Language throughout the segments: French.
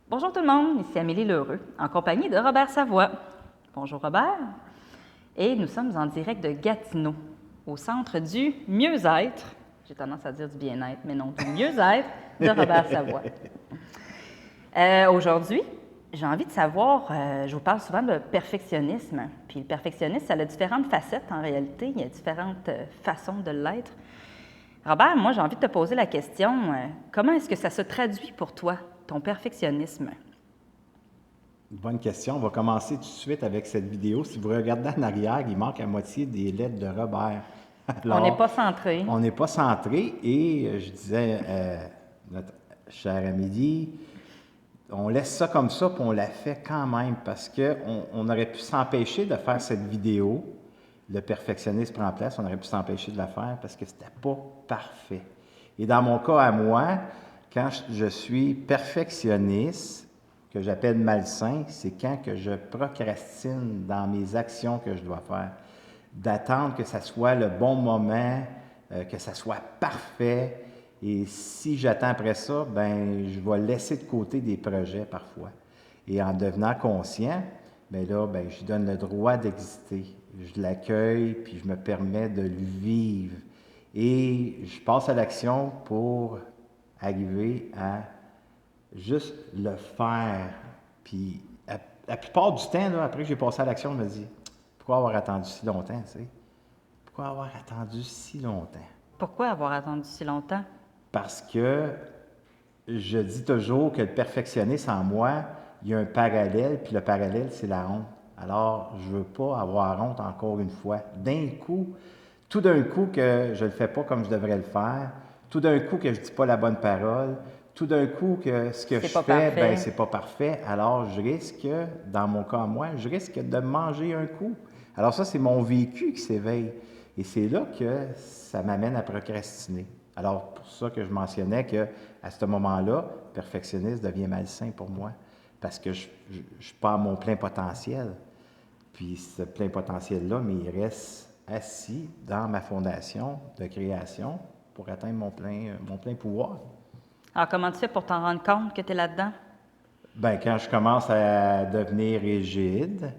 Bonjour tout le monde, ici Amélie Lheureux, en compagnie de Robert Savoie. Bonjour Robert. Et nous sommes en direct de Gatineau, au centre du mieux-être. J'ai tendance à dire du bien-être, mais non, du mieux-être de Robert Savoie. Aujourd'hui, j'ai envie de savoir, je vous parle souvent de perfectionnisme. Puis le perfectionnisme, ça a différentes facettes en réalité, il y a différentes façons de l'être. Robert, moi j'ai envie de te poser la question, comment est-ce que ça se traduit pour toi, ton perfectionnisme? Bonne question. On va commencer tout de suite avec cette vidéo. Si vous regardez en arrière, il manque à moitié des lettres de Robert. On n'est Alors, pas centré. on n'est pas centré et je disais, notre chère Amélie, on laisse ça comme ça, puis on la fait quand même parce qu'on aurait pu s'empêcher de faire cette vidéo. Le perfectionnisme prend place, on aurait pu s'empêcher de la faire parce que c'était pas parfait. Et dans mon cas à moi, quand je suis perfectionniste, que j'appelle malsain, c'est quand que je procrastine dans mes actions que je dois faire. D'attendre que ça soit le bon moment, que ça soit parfait. Et si j'attends après ça, ben je vais laisser de côté des projets parfois. Et en devenant conscient, bien là, ben, je donne le droit d'exister. Je l'accueille, puis je me permets de le vivre. Et je passe à l'action pour arriver à juste le faire. Puis la plupart du temps, là, après que j'ai passé à l'action, je me dis, pourquoi avoir attendu si longtemps, tu sais? Pourquoi avoir attendu si longtemps? Pourquoi avoir attendu si longtemps? Parce que je dis toujours que le perfectionniste en moi, il y a un parallèle, puis le parallèle, c'est la honte. Alors, je ne veux pas avoir honte encore une fois. D'un coup, tout d'un coup que je ne le fais pas comme je devrais le faire, tout d'un coup que je ne dis pas la bonne parole, tout d'un coup que ce que C'est je pas fais, ben parfait. c'est pas parfait, alors je risque, dans mon cas moi, je risque de manger un coup. Alors ça, c'est mon vécu qui s'éveille. Et c'est là que ça m'amène à procrastiner. Alors, pour ça que je mentionnais qu'à ce moment-là, perfectionniste devient malsain pour moi, parce que je pars mon plein potentiel. Puis ce plein potentiel-là, mais il reste assis dans ma fondation de création pour atteindre mon plein pouvoir. Alors, comment tu fais pour t'en rendre compte que tu es là-dedans? Bien, quand je commence à devenir rigide,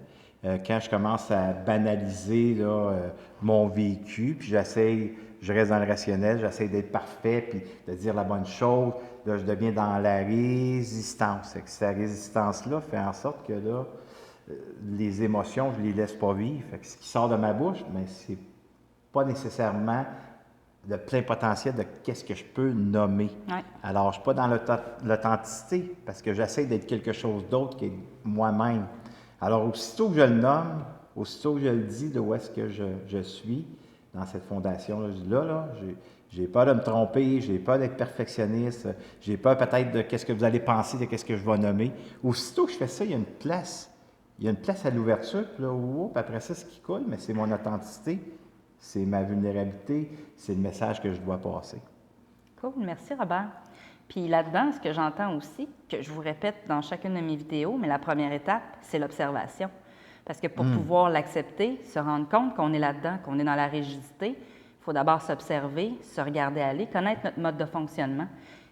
quand je commence à banaliser là, mon vécu, puis je reste dans le rationnel, j'essaie d'être parfait, puis de dire la bonne chose, là, je deviens dans la résistance. Et cette résistance-là fait en sorte que là, les émotions, je ne les laisse pas vivre. Fait que ce qui sort de ma bouche, mais c'est pas nécessairement le plein potentiel de qu'est-ce que je peux nommer. Ouais. Alors, je ne suis pas dans l'authenticité parce que j'essaie d'être quelque chose d'autre que moi-même. Alors, aussitôt que je le nomme, aussitôt que je le dis de où est-ce que je suis dans cette fondation-là, je dis là, j'ai peur de me tromper, j'ai peur d'être perfectionniste, j'ai peur peut-être de qu'est-ce que vous allez penser de qu'est-ce que je vais nommer. Aussitôt que je fais ça, il y a une place. Il y a une place à l'ouverture, puis là, puis après ça, ce qui coule, mais c'est mon authenticité, c'est ma vulnérabilité, c'est le message que je dois passer. Cool, merci Robert. Puis là-dedans, ce que j'entends aussi, que je vous répète dans chacune de mes vidéos, mais la première étape, c'est l'observation. Parce que pour pouvoir l'accepter, se rendre compte qu'on est là-dedans, qu'on est dans la rigidité, il faut d'abord s'observer, se regarder aller, connaître notre mode de fonctionnement.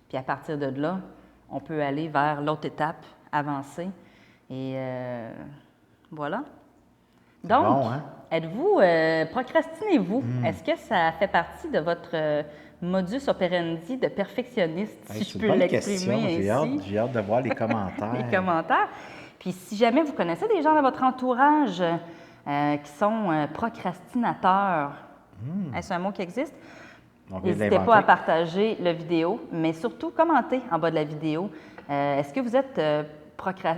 Puis à partir de là, on peut aller vers l'autre étape, avancer. Et voilà. Donc, Bon, hein? êtes-vous, procrastinez-vous? Est-ce que ça fait partie de votre modus operandi de perfectionniste, Hey, si je c'est une peux bonne question. l'exprimer ainsi? J'ai hâte de voir les Les commentaires. commentaires. Puis si jamais vous connaissez des gens dans votre entourage qui sont procrastinateurs, est-ce un mot qui existe? On vient de N'hésitez pas à l'inventer. partager la vidéo, mais surtout commentez en bas de la vidéo. Est-ce que vous êtes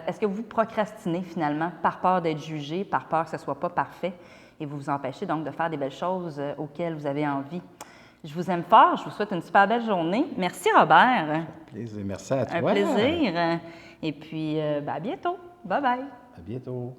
est-ce que vous procrastinez finalement par peur d'être jugé, par peur que ce ne soit pas parfait et vous vous empêchez donc de faire des belles choses auxquelles vous avez envie? Je vous aime fort, je vous souhaite une super belle journée. Merci Robert. Plaisir. Merci à Un toi. plaisir. Et puis, à bientôt. Bye bye. À bientôt.